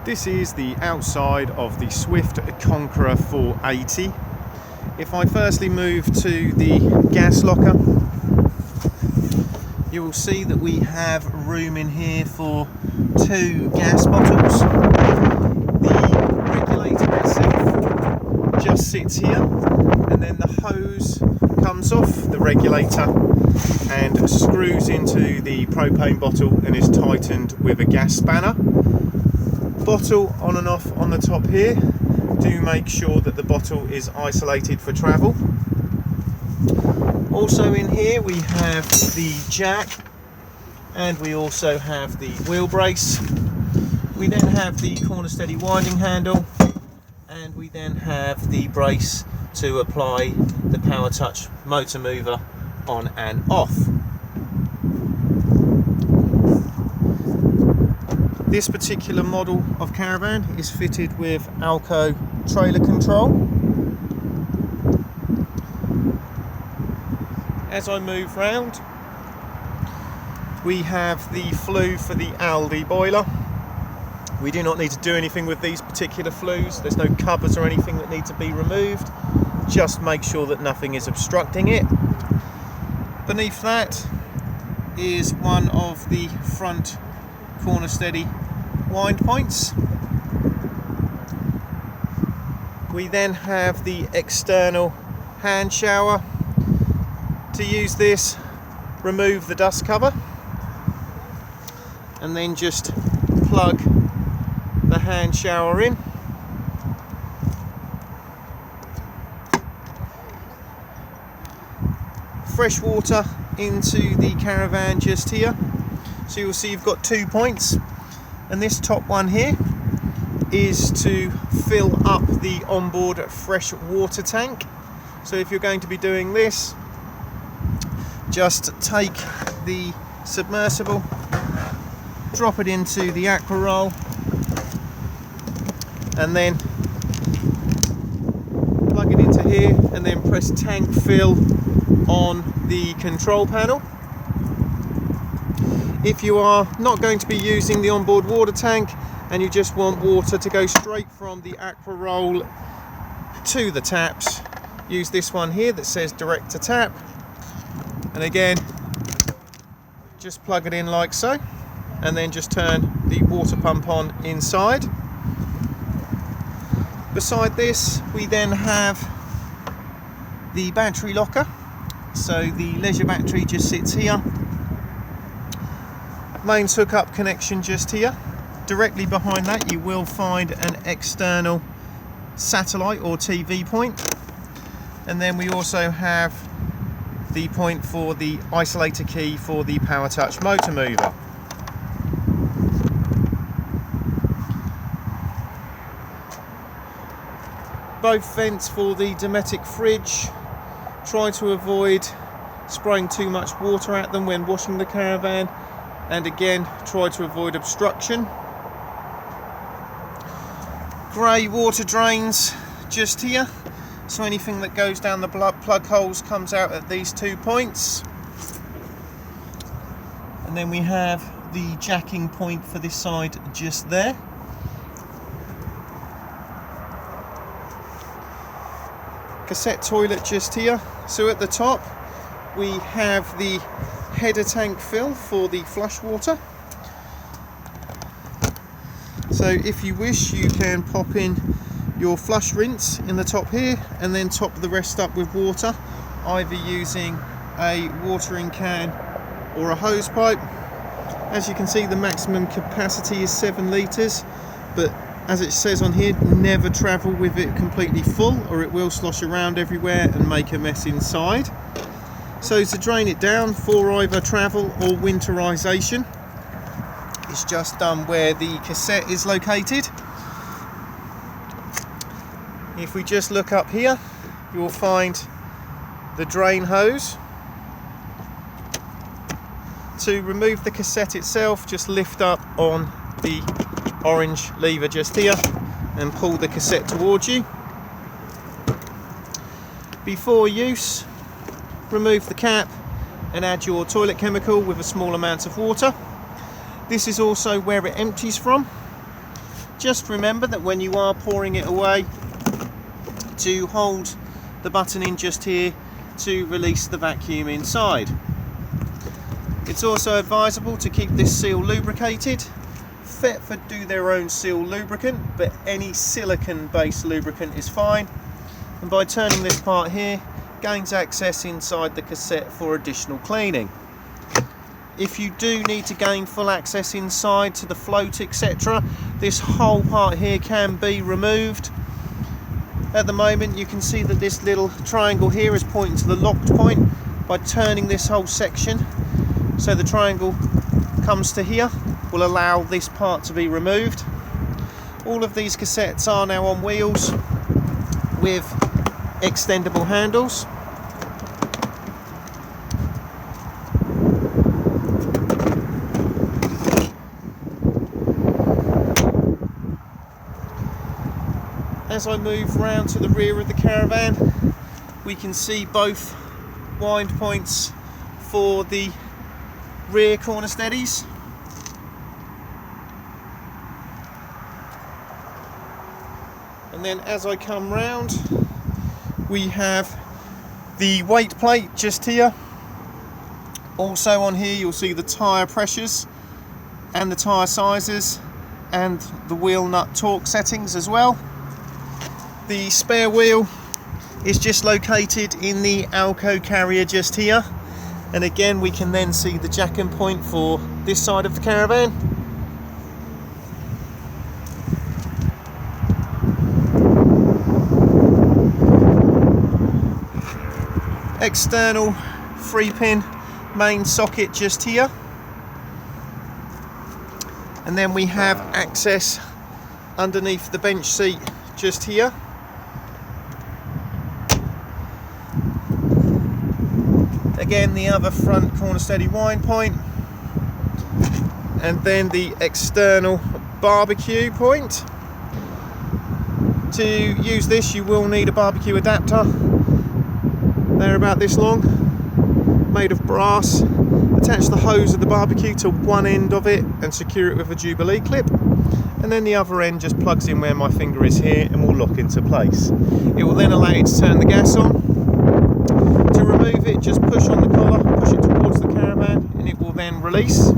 This is the outside of the Swift Conqueror 480. If I firstly move to the gas locker, you will see that we have room in here for 2 gas bottles. The regulator itself just sits here, and then the hose comes off the regulator and screws into the propane bottle and is tightened with a gas spanner. Bottle on and off on the top here. Do make sure that the bottle is isolated for travel. Also in here we have the jack, and we also have the wheel brace. We then have the corner steady winding handle, and we then have the brace to apply the power touch motor mover on and off. This particular model of caravan is fitted with Alco trailer control. As I move round, we have the flue for the Aldi boiler. We do not need to do anything with these particular flues. There's no covers or anything that need to be removed. Just make sure that nothing is obstructing it. Beneath that is one of the front corner steady wind points. We then have the external hand shower. To use this, remove the dust cover and then just plug the hand shower in. Fresh water into the caravan just here. So you'll see you've got 2 points, and this top one here is to fill up the onboard fresh water tank. So if you're going to be doing this, just take the submersible, drop it into the aqua roll, and then plug it into here, and then press tank fill on the control panel. If you are not going to be using the onboard water tank and you just want water to go straight from the aqua roll to the taps, use this one here that says direct to tap, and again just plug it in like so, and then just turn the water pump on inside. Beside this we then have the battery locker. So the leisure battery just sits here. Mains hookup connection just here. Directly behind that you will find an external satellite or TV point, and then we also have the point for the isolator key for the power touch motor mover. Both vents for the Dometic fridge. Try to avoid spraying too much water at them when washing the caravan, and again try to avoid obstruction. Grey water drains just here, so anything that goes down the plug holes comes out at these 2 points. And then we have the jacking point for this side just there. Cassette toilet just here. So at the top we have the header tank fill for the flush water. So if you wish, you can pop in your flush rinse in the top here and then top the rest up with water, either using a watering can or a hose pipe. As you can see, the maximum capacity is 7 litres, but as it says on here, never travel with it completely full or it will slosh around everywhere and make a mess inside. So to drain it down for either travel or winterization, it's just done where the cassette is located. If we just look up here, you will find the drain hose. To remove the cassette itself, just lift up on the orange lever just here and pull the cassette towards you. Before use, remove the cap and add your toilet chemical with a small amount of water. This is also where it empties from. Just remember that when you are pouring it away, to hold the button in just here to release the vacuum inside. It's also advisable to keep this seal lubricated. Thetford do their own seal lubricant, but any silicone based lubricant is fine. And by turning this part here, gains access inside the cassette for additional cleaning. If you do need to gain full access inside to the float, etc., this whole part here can be removed. At the moment you can see that this little triangle here is pointing to the locked point. By turning this whole section so the triangle comes to here, will allow this part to be removed. All of these cassettes are now on wheels with extendable handles. As I move round to the rear of the caravan, we can see both wind points for the rear corner steadies. And then as I come round, we have the weight plate just here. Also on here you'll see the tyre pressures and the tyre sizes and the wheel nut torque settings as well. The spare wheel is just located in the Alco carrier just here, and again we can then see the jack and point for this side of the caravan. External 3-pin main socket just here, and then we have access underneath the bench seat just here. Again, the other front corner steady wind point, and then the external barbecue point. To use this you will need a barbecue adapter. They're about this long, made of brass. Attach the hose of the barbecue to one end of it and secure it with a Jubilee clip, and then the other end just plugs in where my finger is here and will lock into place. It will then allow you to turn the gas on. To remove it, just push on the collar, push it towards the caravan, and it will then release.